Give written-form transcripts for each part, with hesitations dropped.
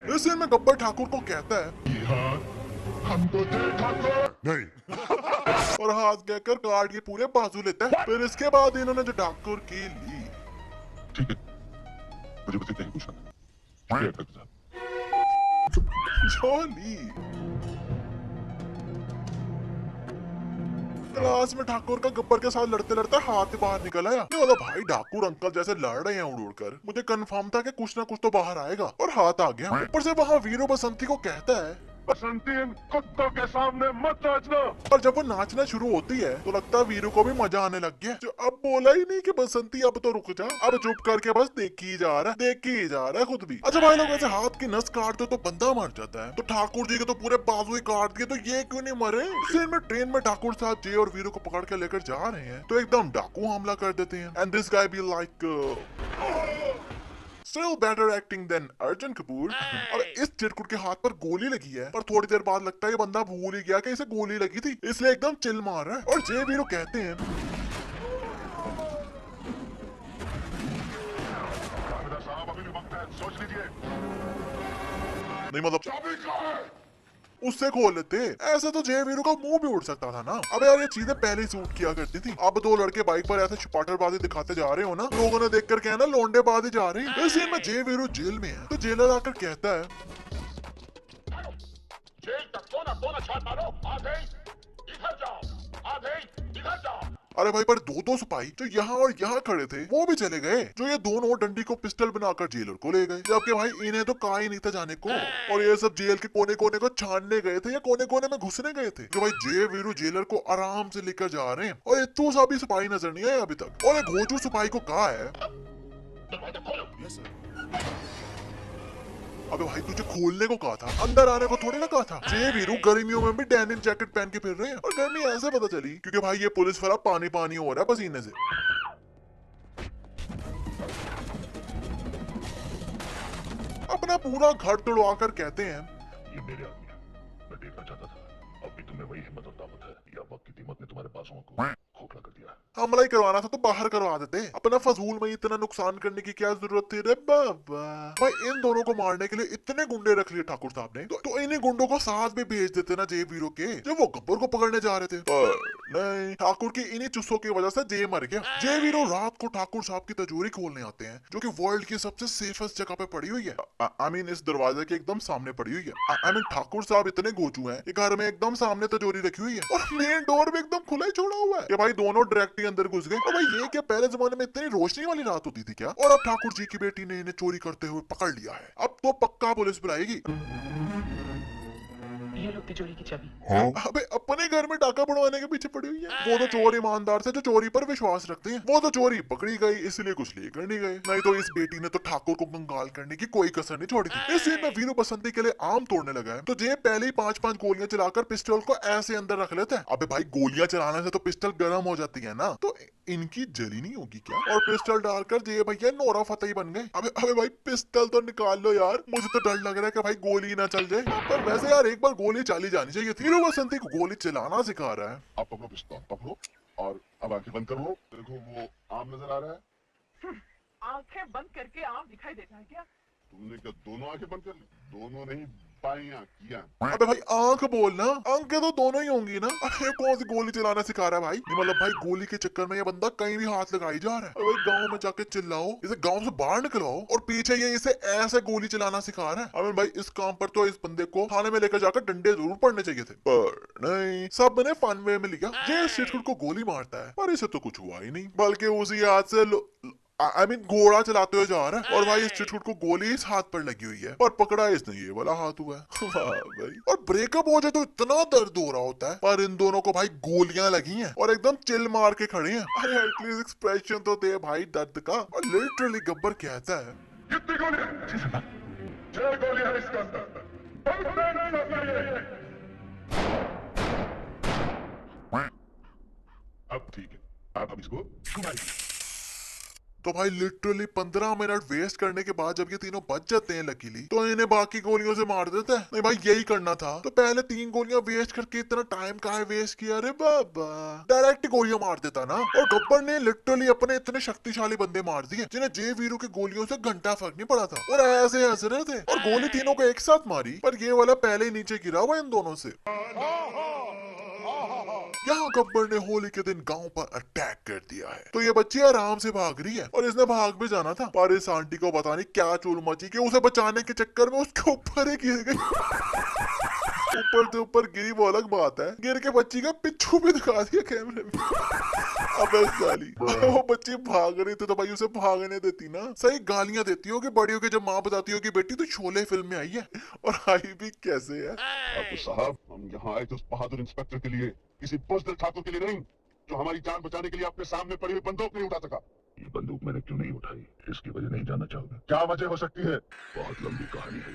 इस सीन में गब्बर ठाकुर को कहता है हम तो थे ठाकुर नहीं और हाथ कहकर कार्ड के पूरे बाजू लेता है। फिर इसके बाद इन्होंने जो ठाकुर की ली। ठीक है, मुझे बस इतना ही पूछना था। क्या करते साहब? जो ली क्लास में ठाकुर का गब्बर के साथ लड़ते लड़ते हाथ ही बाहर निकल आया। ये वाला भाई ठाकुर अंकल जैसे लड़ रहे हैं उड़ उड़ कर, मुझे कंफर्म था कि कुछ ना कुछ तो बाहर आएगा और हाथ आ गया। ऊपर से वहाँ वीरू बसंती को कहता है बसंती इन कुत्तों के सामने मत नाचना। और जब वो नाचना शुरू होती है तो लगता है वीरू को भी मजा आने लग गया। जो अब बोला ही नहीं कि बसंती अब तो रुक जा, अब चुप करके बस देख ही जा रहा है, देख ही जा रहा है खुद भी। अच्छा भाई लोग ऐसे हाथ की नस काट दो तो बंदा मर जाता है, तो ठाकुर जी के तो पूरे बाजू ही काट दिए, तो ये क्यों नहीं मरे? सीन में ट्रेन में ठाकुर साहब जय और वीरू को पकड़ के लेकर जा रहे हैं तो एकदम डाकू हमला कर देते हैं। And this guy be like Still better acting than Arjun Kapoor. और इस चिरकुट के हाथ पर गोली लगी है, पर थोड़ी देर बाद लगता है ये बंदा भूल ही गया कि इसे गोली लगी थी, इसलिए एकदम चिल मार रहा है। और जय वीरू कहते हैं साहब अभी भी वक्त है, सोच लीजिए। नहीं मतलब चाबी कहाँ है? उससे खोल लेते। ऐसे तो जय वीरू का मुंह भी उड़ सकता था ना। अबे यार ये चीजें पहले ही सूट किया करती थी। अब दो लड़के बाइक पर ऐसे छुपाटरबाजी दिखाते जा रहे हो ना, लोगों ने देखकर कहना लौंडेबाजी जा रही है। इस सीन में जय वीरू जेल में है तो जेलर आकर कहता है जेल तक कोना कोना छान मारो। आ गई, इधर जाओ। आ गई, इधर जाओ। अरे भाई पर दो दो सिपाही जो यहाँ और यहाँ खड़े थे वो भी चले गए, जो ये दोनों डंडी को पिस्टल बनाकर जेलर को ले गए, जबकि भाई इन्हें तो कहा ही नहीं था जाने को। और ये सब जेल के कोने कोने को छानने गए थे या कोने कोने में घुसने गए थे। जो भाई जय वीरू जेलर को आराम से लेकर जा रहे हैं और इतू सा भी सिपाही नजर नहीं आया अभी तक। और एक घोचू सिपाही को कहा है दरवाजा खोलो। yes, अबे भाई तुझे खोलने को कहा था, अंदर आने को थोड़ी ना कहा था। जय वीरू गर्मियों में भी डेनिम जैकेट पहन के फिर रहे हैं और गर्मी ऐसे पता चली क्योंकि भाई ये पुलिस वाला पानी पानी हो रहा है पसीने से। अपना पूरा घर तोड़वा कर कहते हैं ये मेरे आदमी है, मैं देखना चाहता था। अब भी तुम्हें वही हिम्मत और ताकत है या वक्त की कीमत ने तुम्हारे पासों को खोखला कर दिया। हमला ही करवाना था तो बाहर करवा देते, अपना फजूल में इतना नुकसान करने की क्या जरूरत थी रे बाबा। भाई इन दोनों को मारने के लिए इतने गुंडे रख लिए ठाकुर साहब ने, तो इन्हीं गुंडों को साथ भी भेज देते ना जय वीरू के, जब वो गब्बर को पकड़ने जा रहे थे। पर नहीं, ठाकुर की इन्हीं चुस्सों की वजह से जय मर गया। जय वीरू रात को ठाकुर साहब की तिजोरी खोलने आते हैं, जो कि वर्ल्ड की सबसे सेफेस्ट जगह पे पड़ी हुई है। आई मीन इस दरवाजे के एकदम सामने पड़ी हुई है। आई मीन ठाकुर साहब इतने गोचू हैं, घर में एकदम सामने तिजोरी रखी हुई है और मेन डोर भी एकदम खुला ही छोड़ा हुआ है कि भाई दोनों डायरेक्ट ही अंदर घुस गए। और भाई ये क्या पहले जमाने में इतनी रोशनी वाली रात होती थी क्या? और अब ठाकुर जी की बेटी ने इन्हें चोरी करते हुए पकड़ लिया है, अब तो पक्का पुलिस बुलाएगी। ये लो तिजोरी की चाबी। अबे अपने घर में डाका पड़वाने के पीछे पड़ी हुई है। वो तो चोर ईमानदार से जो चोरी पर विश्वास रखते हैं, वो तो चोरी पकड़ी गई इसलिए कुछ लेकर नहीं गए, नहीं तो इस बेटी ने तो ठाकुर को कंगाल करने की कोई कसर नहीं छोड़ी थी। इस सीन में वीरू बसंती के लिए आम तोड़ने लगा है तो जय पहले ही 5-5 गोलियां चलाकर पिस्टल को ऐसे अंदर रख लेता है। अबे भाई गोलियां चलाने से तो पिस्टल गर्म हो जाती है ना, तो इनकी जली नहीं होगी क्या? और पिस्टल डालकर जय भैया नोरा फतेही बन गए। अबे अबे भाई पिस्टल तो निकाल लो यार, मुझे तो डर लग रहा है कि भाई गोली ना चल जाए। पर वैसे यार एक बार गोली चली जानी चाहिए थी। वीरू बसंती को गोली चलाना सिखा रहा है। आप पकड़ो पिस्तौल, पकड़ो और अब आंखें बंद करो। देखो वो आम नजर आ रहा है। आंखें बंद करके आम दिखाई देता है क्या? तुमने क्या दोनों आंखें बंद कर ली? दोनों नहीं, बाई आंख। अबे भाई आंख बोलना, आंखें तो दोनों ही होंगी ना। अरे कौन सी गोली चलाना सिखा रहा है भाई? नहीं मतलब भाई गोली के चक्कर में ये बंदा कहीं भी हाथ लगाई जा रहा है। अरे भाई गांव में जाके चिल्लाओ, इसे गांव से बाहर निकलवाओ और पीछे ये इसे ऐसे गोली चलाना सिखा रहा है। अबे भाई इस काम पर तो इस बंदे को थाने में लेकर जाकर डंडे जरूर पड़ने चाहिए थे, पर नहीं, सब ने फन वे में लिया। ये शिटकुट को गोली मारता है पर इसे तो कुछ हुआ ही नहीं, बल्कि उसी हाथ से आई मीन घोड़ा चलाते हुए जा रहा है और भाई इस चिटकुट को गोली इस हाथ पर लगी हुई है, पर पकड़ा इसने ये वाला हाथ हुआ है। वाह भाई। और ब्रेकअप हो जाए तो इतना दर्द हो रहा होता है, पर इन दोनों को भाई गोलियां लगी हैं और एकदम चिल मार के खड़े हैं। अरे एटलीस्ट एक्सप्रेशन तो दे भाई दर्द का। और लिटरली गब्बर कहता है कितनी गोलियां? 6 गोलियां हैं इसके अंदर। अब ठीक है, आप अब इसको घुमाइए। तो भाई लिटरली 15 मिनट वेस्ट करने के बाद जब ये तीनों बच जाते हैं लकीली, तो इन्हें बाकी गोलियों से मार देता है। नहीं भाई यही करना था, तो पहले 3 गोलियां वेस्ट करके इतना टाइम काहे वेस्ट किया? अरे बाबा, डायरेक्ट गोलियां मार देता ना। और गब्बर ने लिटरली अपने इतने शक्तिशाली बंदे मार दिए जिन्हें जे वीरू के गोलियों से घंटा फर्क नहीं पड़ा था, और ऐसे हंस रहे थे। और गोली तीनों को एक साथ मारी, पर ये वाला पहले ही नीचे गिरा हुआ इन दोनों से। यहाँ गब्बर ने होली के दिन गांव पर अटैक कर दिया है, तो ये बच्ची आराम से भाग रही है और इसने भाग भी जाना था, पर इस आंटी को पता नहीं क्या चूल मची कि उसे बचाने के चक्कर में उसके ऊपर ही गिर गई। ऊपर से ऊपर गिरी वो अलग बात है, गिर के बच्ची का पिच्छू भी दिखा दिया कैमरे में। अबे साली, वो बच्ची भाग रही थी तो भाई उसे भागने देती ना। सही गालियां देती हो कि बड़ियों के, जब माँ बताती हो कि बेटी तू शोले फिल्म में आई है, और आई भी कैसे है। तो साहब, हम यहाँ आए थे उस बहादुर इंस्पेक्टर के लिए, किसी बुज़दिल ठाकुर के लिए नहीं, जो हमारी जान बचाने के लिए अपने सामने पड़ी हुई बंदूक नहीं उठा सका। ये बंदूक मैंने क्यों नहीं उठाई, इसकी वजह नहीं जानना चाहोगे? क्या वजह हो सकती है? बहुत लंबी कहानी है।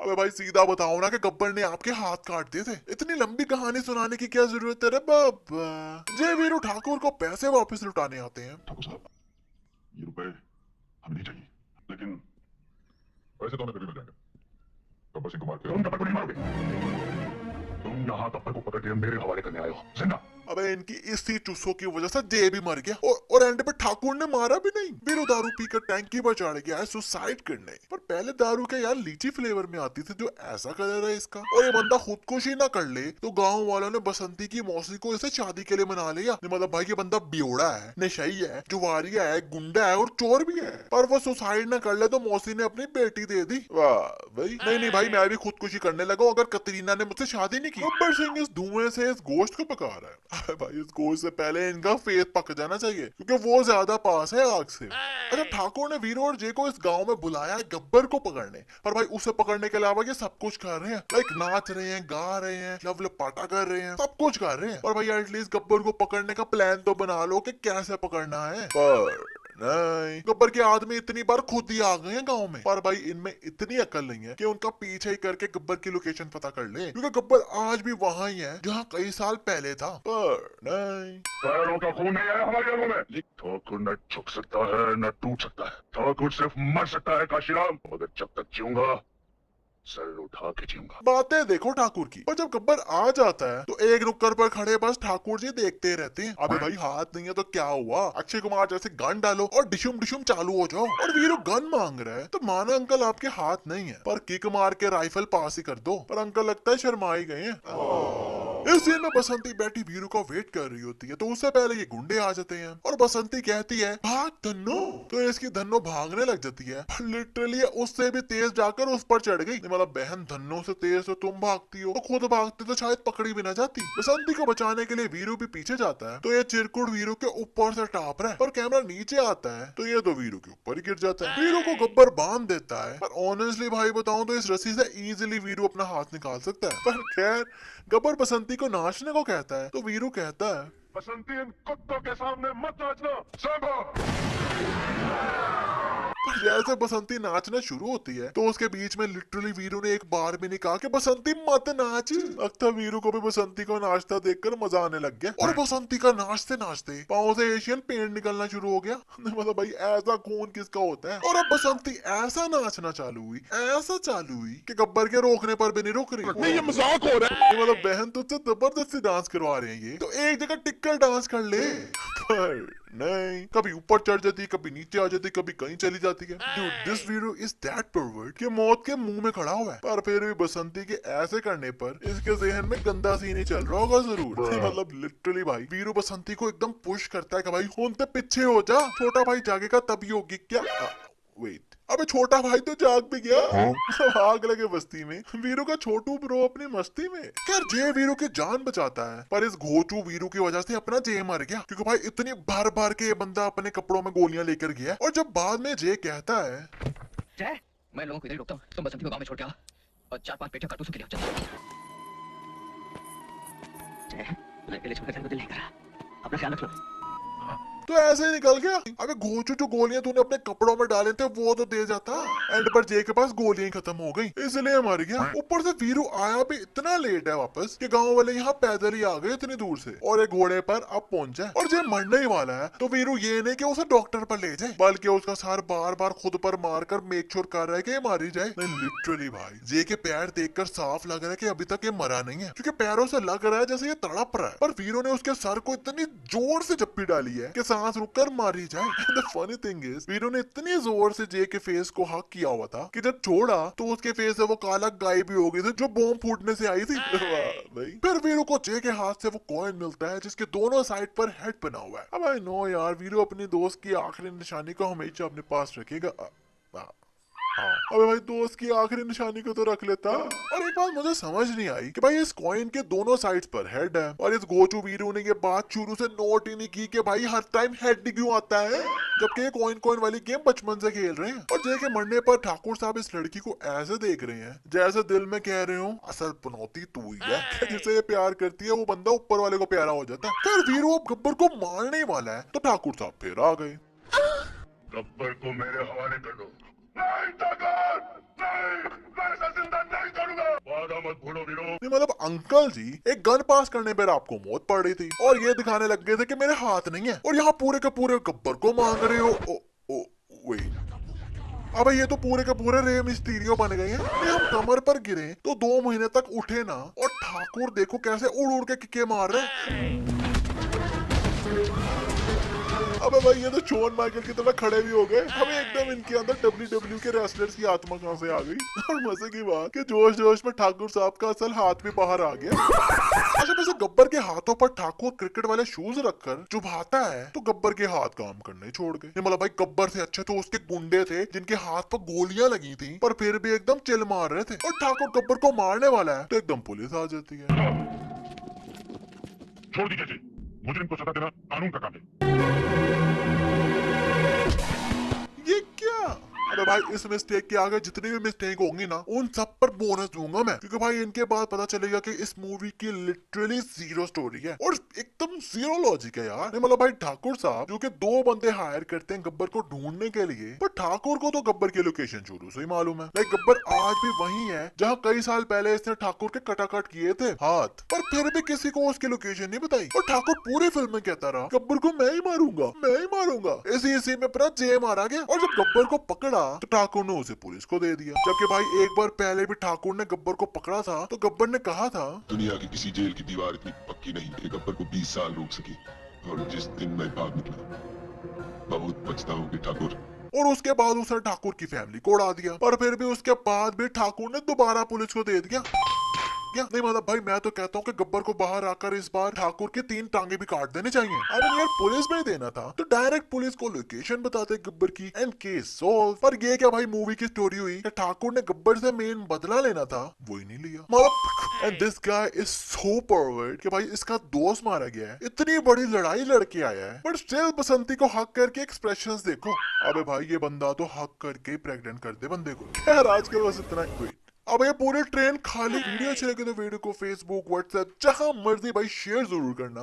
अबे भाई सीधा बताओ ना कि गब्बर ने आपके हाथ काट दिए थे, इतनी लंबी कहानी सुनाने की क्या जरूरत है रे बाबा। जय वीरू ठाकुर को पैसे वापस लुटाने आते हैं। ठाकुर साहब, ये रुपए हमें नहीं चाहिए, लेकिन पैसे तो हमें कभी मिल जाएंगे। गब्बर सिंह को मार के तुम गब्बर को नहीं मारोगे। तुम यहाँ गब्बर को पकड़ के मेरे हवाले करने आए हो, जिंदा। अबे इनकी इसी चुस्सों की वजह से जे भी मर गया, और एंड पे ठाकुर ने मारा भी नहीं। वीरू दारू पीकर टैंकी पर चढ़ गया है सुसाइड करने, पर पहले दारू के यार लीची फ्लेवर में आती थी, जो ऐसा कलर है इसका। और ये बंदा खुदकुशी ना कर ले तो गांव वालों ने बसंती की मौसी को इसे शादी के लिए मना लिया। मतलब भाई ये बंदा बेवड़ा है, नशई है, जुआरिया है, गुंडा है और चोर भी है, पर वो सुसाइड ना कर ले तो मौसी ने अपनी बेटी दे दी। वाह भाई, नहीं भाई मैं भी खुदकुशी करने लगा अगर कतरीना ने मुझसे शादी नहीं की। गब्बर सिंह इस धुएं से इस गोश्त को पका रहा है। भाई इस गोश्त से पहले इनका फेस पक जाना चाहिए, क्योंकि वो ज्यादा पास है आग से। अच्छा, ठाकुर ने वीरू और जे को इस गांव में बुलाया है गब्बर को पकड़ने, पर भाई उसे पकड़ने के अलावा ये सब कुछ कर रहे हैं। लाइक नाच रहे हैं, गा रहे हैं, लव लपाटा कर रहे हैं, सब कुछ कर रहे हैं। और भाई एटलीस्ट गब्बर को पकड़ने का प्लान तो बना लो कि कैसे पकड़ना है। पर नहीं, गब्बर के आदमी इतनी बार खुद ही आ गए हैं गांव में, पर भाई इनमें इतनी अकल नहीं है कि उनका पीछे ही करके गब्बर की लोकेशन पता कर ले, क्योंकि गब्बर आज भी वहां ही है जहां कई साल पहले था। पर नहीं, पैरों का खून नहीं आया हमारी आंखों में। ठाकुर न झुक सकता है न टूट सकता है, ठाकुर सिर्फ मर सकता है काशीराम, मगर जब तक जीऊंगा सर उठा के जीऊंगा। बातें देखो ठाकुर की, पर जब गब्बर आ जाता है तो एक नुक्कड़ पर खड़े बस ठाकुर जी देखते रहते हैं। अबे भाई हाथ नहीं है तो क्या हुआ, अक्षय कुमार जैसे गन डालो और डिशुम डिशुम चालू हो जाओ। और वीरू गन मांग रहा है तो माना अंकल आपके हाथ नहीं है, पर किक मार के राइफल पास ही कर दो। पर अंकल लगता है शर्मा ही गए हैं। इस सीन में बसंती बैठी वीरू का वेट कर रही होती है, तो उससे पहले ये गुंडे आ जाते हैं और बसंती कहती है भाग धन्नो, तो इसकी धन्नो भागने लग जाती है। लिटरली उससे भी तेज जाकर उस पर चढ़ गई। मतलब बहन धन्नो से तेज तो तुम भागती हो, तो खुद भागती तो शायद पकड़ी भी ना जाती। बसंती को बचाने के लिए वीरू भी पीछे जाता है, तो ये चिरकुट वीरू के ऊपर से टाप रहा है, पर कैमरा नीचे आता है तो ये तो वीरू के ऊपर ही गिर जाता है। वीरू को गब्बर बांध देता है, पर ऑनेस्टली भाई बताऊं तो इस रस्सी से इजीली वीरू अपना हाथ निकाल सकता है। पर खैर गब्बर बसंती को नाचने को कहता है, तो वीरू कहता है बसंती, इन कुत्तों के सामने मत नाचना, समझो। पर जैसे बसंती नाचना शुरू होती है तो उसके बीच में लिटरली वीरू ने एक बार भी नहीं कहा कि बसंती मत नाच। लगता वीरू को भी बसंती को नाचता देखकर मजा आने लग गया, और बसंती का नाचते नाचते पाँव से एशियन पेंट निकलना शुरू हो गया। मतलब भाई ऐसा खून किसका होता है। और अब बसंती ऐसा नाचना चालू हुई, ऐसा चालू हुई कि गब्बर के रोकने पर भी नहीं रुक रही। नहीं, ये मजाक हो रहा है। मतलब बहन तुझसे जबरदस्ती डांस करवा रहे हैं, ये तो एक जगह टिककर डांस कर ले। पर नहीं, कभी ऊपर चढ़ जाती, कभी नीचे आ जाती, कभी कहीं चली जाती है। Dude, this Viru is that pervert कि मौत के मुंह में खड़ा हुआ है, पर फिर भी बसंती के ऐसे करने पर इसके जहन में गंदा सीन ही चल रहा होगा जरूर। मतलब लिटरली भाई वीरू बसंती को एकदम पुश करता है कि भाई होते पीछे हो जा, छोटा भाई जागेगा तभी होगी क्या। वेट, अबे छोटा भाई तो जाग भी गया। आग लगे बस्ती में, वीरू का छोटू ब्रो अपनी मस्ती में। खैर जे वीरू की जान बचाता है, पर इस घोचू वीरू की वजह से अपना जे मर गया, क्योंकि भाई इतनी बार बार के ये बंदा अपने कपड़ों में गोलियां लेकर गया। और जब बाद में जे कहता है जय, मैं लोगों को इधर रोकता हूँ, तुम बसंती को गांव में छोड़ के आओ और 4-5 पेटियां कारतूसों के लिए चल। जय, मैं अकेले छोड़कर जाने को दिल नहीं कर रहा, अपना ख्याल रखना। तो ऐसे ही निकल गया। अबे घोचू, जो गोलियां तूने अपने कपड़ों में डाले थे वो तो दे जाता। एंड पर जे के पास गोलियां खत्म हो गई, इसलिए मर गया। ऊपर से वीरू आया भी इतना लेट है वापस कि गांव वाले यहाँ पैदल ही आ गए इतनी दूर से, और एक घोड़े पर अब पहुंचा। और जे मरने ही वाला है तो वीरू ये नहीं कि उसे डॉक्टर पर ले जाए, बल्कि उसका सर बार बार खुद पर मारकर मेक श्योर कर रहा है कि ये मारी जाए। नहीं, लिटरली भाई जे के पैर देखकर साफ लग रहा है कि अभी तक ये मरा नहीं है, क्योंकि पैरों से लग रहा है जैसे ये तड़प रहा है। पर वीरू ने उसके सर को इतनी जोर से जप्पी डाली है कि सांस रुककर मारी जाए। The funny thing is Veeru ने इतनी जोर से जे के फेस को हक किया हुआ था कि जब छोड़ा तो उसके फेस से वो काला गायब भी हो गई थी जो बॉम्ब फूटने से आई थी। भाई फिर वीरू को जे के हाथ से वो कॉइन मिलता है जिसके दोनों साइड पर हेड बना हुआ है। अब आई नो यार, वीरू अपनी दोस्त की आखिरी निशानी को हमेशा अपने पास रखेगा। अबे भाई, दोस्त की आखिरी निशानी को तो रख लेता। और एक बात मुझे समझ नहीं आई कि भाई इस कॉइन के दोनों साइड्स पर हेड है, और इस गोचू वीरू ने ये बात शुरू से नोट ही नहीं की कि भाई हर टाइम हेड क्यों आता है, जबकि ये कॉइन वाली गेम बचपन से खेल रहे हैं। और जे के मरने पर ठाकुर साहब इस लड़की को ऐसे देख रहे हैं जैसे दिल में कह रहे हो असल पनौती तू ही है, जिसे ये प्यार करती है वो बंदा ऊपर वाले को प्यारा हो जाता है। फिर वीरू अब गब्बर को मारने वाला है तो ठाकुर साहब फिर आ गए। गब्बर को मेरे हवाले कर दो। नहीं ठाकुर, नहीं, मैं इसे जिंदा नहीं छोड़ूंगा। वादा मत भूलो वीरू। नहीं मतलब अंकल जी, एक गन पास करने पर आपको मौत पड़ रही थी और ये दिखाने लग गए थे कि मेरे हाथ नहीं है, और यहाँ पूरे के पूरे गब्बर को मांग रहे हो। वेट, अबे ये तो पूरे के पूरे रे मिस्टीरियो बन गए हैं। नहीं, हम कमर पर गिरे तो 2 महीने तक उठे ना, और ठाकुर देखो कैसे उड़ उड़ के किके मार रहे हैं। अबे भाई ये तो शॉन माइकल की तरह खड़े भी हो गए। हमें एकदम इनके अंदर WWE के रेसलर्स की आत्मा कहां से आ गई। और मजे की बात कि जोश जोश में ठाकुर साहब का असल हाथ भी बाहर आ गया। अच्छा, वैसे गब्बर के हाथों पर ठाकुर क्रिकेट वाले शूज रखकर चुभाता है तो गब्बर के हाथ काम करने छोड़ गए। मतलब भाई गब्बर से अच्छे तो उसके गुंडे थे जिनके हाथ पर गोलियां लगी थी पर फिर भी एकदम चिल मार रहे थे। और ठाकुर गब्बर को मारने वाला है तो एकदम पुलिस आ जाती है। छोड़ दीजिए जी, मुजरिम को सजा देना कानून का काम है। ये क्या? अरे भाई, इस मिस्टेक के आगे जितनी भी मिस्टेक होंगी ना उन सब पर बोनस दूंगा मैं, क्योंकि भाई इनके बाद पता चलेगा कि इस मूवी की लिटरली जीरो स्टोरी है और एकदम जीरो लॉजिक है यार। मतलब भाई ठाकुर साहब जो कि 2 बंदे हायर करते हैं गब्बर को ढूंढने के लिए, पर ठाकुर को तो गब्बर की लोकेशन शुरू से ही मालूम है। लाइक गब्बर आज भी वही है जहाँ कई साल पहले इसने ठाकुर के कटाकट किए थे हाथ, पर फिर भी किसी को उसकी लोकेशन नहीं बताई। और ठाकुर पूरी फिल्म में कहता रहा गब्बर को मैं ही मारूंगा, मैं ही मारूंगा। इसी में पूरा जे मारा गया, और जब गब्बर को पकड़ा तो ठाकुर ने उसे पुलिस को दे दिया। जबकि भाई एक बार पहले भी ठाकुर ने गब्बर को पकड़ा था तो गब्बर ने कहा था दुनिया की किसी जेल की दीवार इतनी पक्की नहीं कि गब्बर को 20 साल रोक सकी। और जिस दिन मैं भाग निकला बहुत पछताऊं कि ठाकुर। और उसके बाद उसने ठाकुर की फैमिली को उड़ा दिया, पर फिर भी उसके बाद भी ठाकुर ने दोबारा पुलिस को दे दिया। नहीं मतलब भाई मैं तो कहता हूँ कि गब्बर को बाहर आकर इस बार ठाकुर की 3 टांगे भी काट देने चाहिए। अगर यार पुलिस में देना था तो डायरेक्ट पुलिस को लोकेशन बताते गब्बर की एंड केस सॉल्व। पर ये क्या भाई मूवी की स्टोरी हुई कि ठाकुर ने गब्बर से मेन बदला लेना था, वो ही नहीं लिया। मतलब and this guy is so pervert कि भाई इसका दोस्त मारा गया है, इतनी बड़ी लड़ाई लड़के आया है, बट स्टिल बसंती को हक करके एक्सप्रेशंस देखो। अबे भाई ये बंदा तो हक करके प्रेग्नेंट कर दे बंदे को। खैर आज के बस इतना ही। अब ये पूरी ट्रेन खाली। वीडियो अच्छी लगे तो वीडियो को फेसबुक, व्हाट्सएप जहां मर्जी भाई शेयर जरूर करना।